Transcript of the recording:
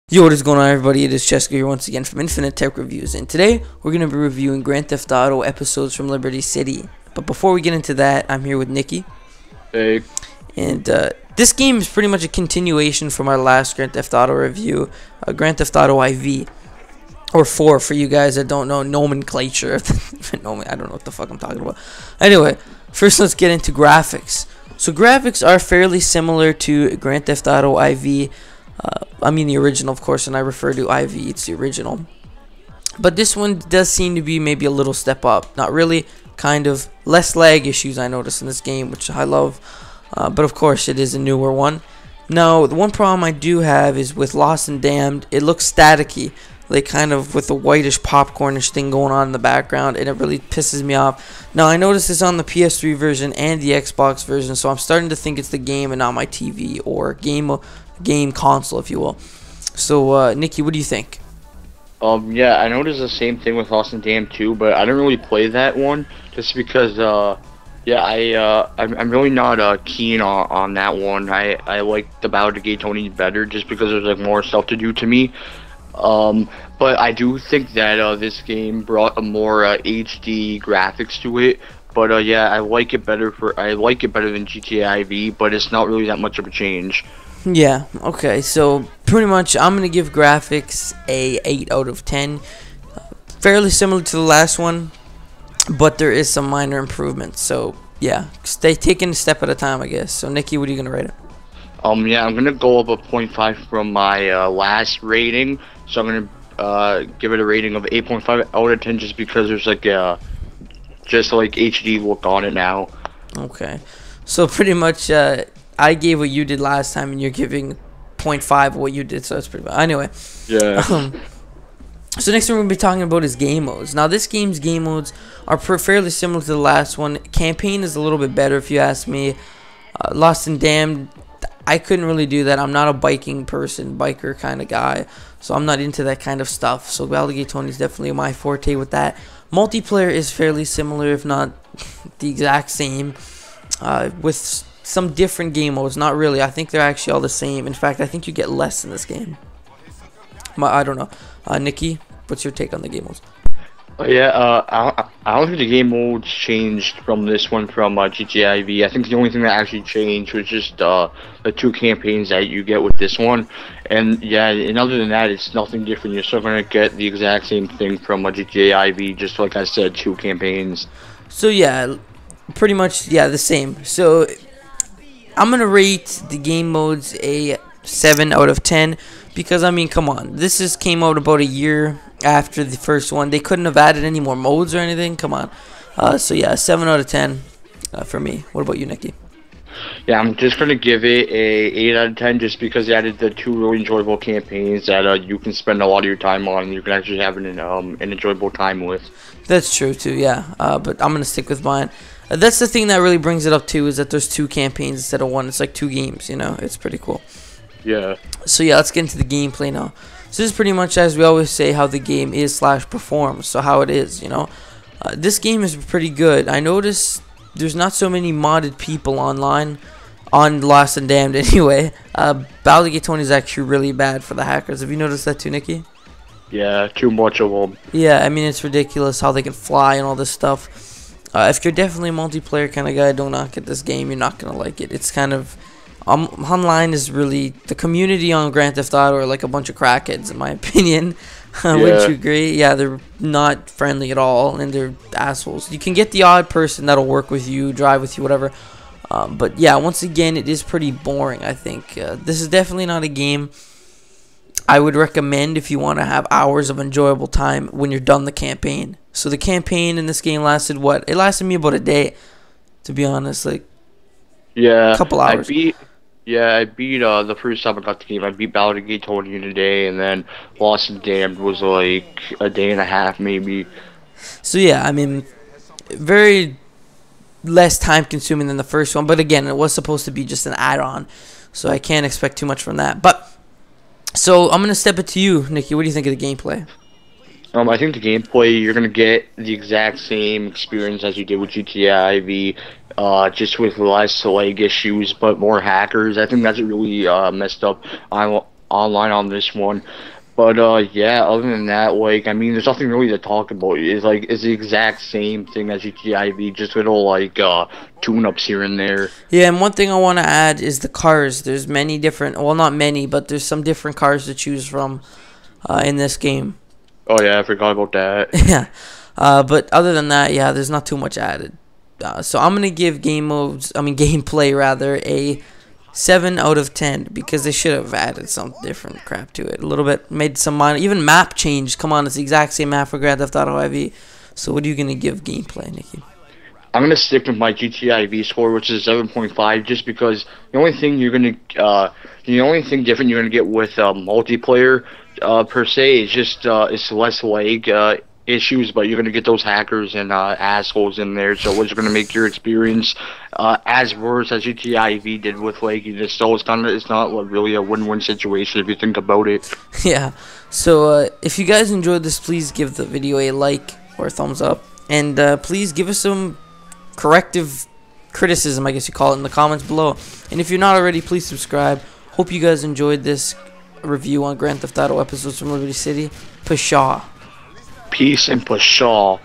Yo, what is going on, everybody? It is Cheska here once again from InfiniteTechReviews, and today we're going to be reviewing Grand Theft Auto episodes from Liberty City. But before we get into that, I'm here with Nikki. Hey. And this game is pretty much a continuation from our last Grand Theft Auto review, Grand Theft Auto IV, or 4 for you guys that don't know nomenclature. I don't know what the fuck I'm talking about. Anyway, first let's get into graphics. So graphics are fairly similar to Grand Theft Auto IV. I mean the original, of course, and I refer to IV, it's the original. But this one does seem to be maybe a little step up. Not really, kind of. Less lag issues I noticed in this game, which I love. But of course, it is a newer one. Now, the one problem I do have is with Lost and Damned, it looks staticky. Like kind of with the whitish popcornish thing going on in the background, and it really pisses me off. Now, I noticed this on the PS3 version and the Xbox version, so I'm starting to think it's the game and not my TV or game console, if you will. So Nikki, what do you think? Yeah, I noticed the same thing with Lost and Damned too, but I didn't really play that one just because yeah, I'm really not keen on that one. I like the Battle of the Gay Tony better just because there's like more stuff to do to me. But I do think that this game brought a more HD graphics to it. But yeah, I like it better than GTA IV, but it's not really that much of a change. Yeah, okay, so pretty much I'm going to give graphics a 8 out of 10. Fairly similar to the last one, but there is some minor improvements. So, yeah, stay taking a step at a time, I guess. So, Nikki, what are you going to rate it? Yeah, I'm going to go up a 0.5 from my last rating. So I'm going to give it a rating of 8.5 out of 10 just because there's like just like HD look on it now. Okay, so pretty much I gave what you did last time, and you're giving 0.5 of what you did, so that's pretty bad. Anyway. Yeah. So next thing we're going to be talking about is game modes. Now, this game's game modes are fairly similar to the last one. Campaign is a little bit better, if you ask me. Lost and Damned, I couldn't really do that. I'm not a biker kind of guy, so I'm not into that kind of stuff. So Battle of the Gay Tony is definitely my forte with that. Multiplayer is fairly similar, if not the exact same, with some different game modes. Not really. I think they're actually all the same. In fact, I think you get less in this game. I don't know. Nikki, what's your take on the game modes? Yeah, I don't think the game modes changed from this one from GTA IV. I think the only thing that actually changed was just the 2 campaigns that you get with this one. And yeah, and other than that, it's nothing different. You're still going to get the exact same thing from GTA IV, just like I said, 2 campaigns. So yeah, pretty much, yeah, the same. So I'm going to rate the game modes a 7 out of 10 because, I mean, come on. This just came out about a year after the first one. They couldn't have added any more modes or anything. Come on. So, yeah, 7 out of 10 for me. What about you, Nikki? Yeah, I'm just going to give it a 8 out of 10 just because they added the 2 really enjoyable campaigns that you can spend a lot of your time on and you can actually have an enjoyable time with. That's true, too, yeah. But I'm going to stick with mine. That's the thing that really brings it up, too, is that there's 2 campaigns instead of 1. It's like 2 games, you know? It's pretty cool. Yeah. So, yeah, let's get into the gameplay now. So, this is pretty much, as we always say, how the game is / performs. So, how it is, you know? This game is pretty good. I noticed there's not so many modded people online on Lost and Damned anyway. Battle of the Gay Tony is actually really bad for the hackers. Have you noticed that too, Nikki? Yeah, too much of them. Yeah, I mean, it's ridiculous how they can fly and all this stuff. If you're definitely a multiplayer kind of guy, do not get this game. You're not going to like it. It's kind of... online is really... The community on Grand Theft Auto are like a bunch of crackheads, in my opinion. Wouldn't you agree? Yeah, they're not friendly at all, and they're assholes. You can get the odd person that'll work with you, drive with you, whatever. But yeah, once again, it is pretty boring, I think. This is definitely not a game I would recommend if you want to have hours of enjoyable time when you're done the campaign. So the campaign in this game lasted what? It lasted me about a day, to be honest. Like, yeah, a couple hours. I beat the first time I got the game. I beat Battle of the Gay Tony in a day, and then Lost and Damned was like a day and a half, maybe. So yeah, I mean, very less time consuming than the first one, but again, it was supposed to be just an add-on, so I can't expect too much from that. But so I'm gonna step it to you, Nikki. What do you think of the gameplay? I think the gameplay, you're gonna get the exact same experience as you did with GTA IV, just with less lag issues, but more hackers. I think that's really messed up. online on this one. But yeah, other than that, like I mean, there's nothing really to talk about. It's the exact same thing as GTA V, just little like tune-ups here and there. Yeah, and one thing I want to add is the cars. There's many different, well, not many, but there's some different cars to choose from in this game. Oh yeah, I forgot about that. Yeah, but other than that, yeah, there's not too much added. So I'm gonna give gameplay rather, a 7 out of 10 because they should have added some different crap to it. A little bit, made some minor, even map change. Come on, it's the exact same map for Grand Theft Auto IV. So what are you gonna give gameplay, Nikki? I'm gonna stick with my GTA V score, which is 7.5, just because the only thing different you're gonna get with multiplayer per se is just it's less lag issues, but you're gonna get those hackers and assholes in there, so it's gonna make your experience as worse as GTA V did with lagginess. So it's not really a win-win situation if you think about it. Yeah. So if you guys enjoyed this, please give the video a like or a thumbs up, and please give us some corrective criticism, I guess you call it, in the comments below. And if you're not already, please subscribe. Hope you guys enjoyed this review on Grand Theft Auto episodes from Liberty City. Pshaw. Peace and pshaw.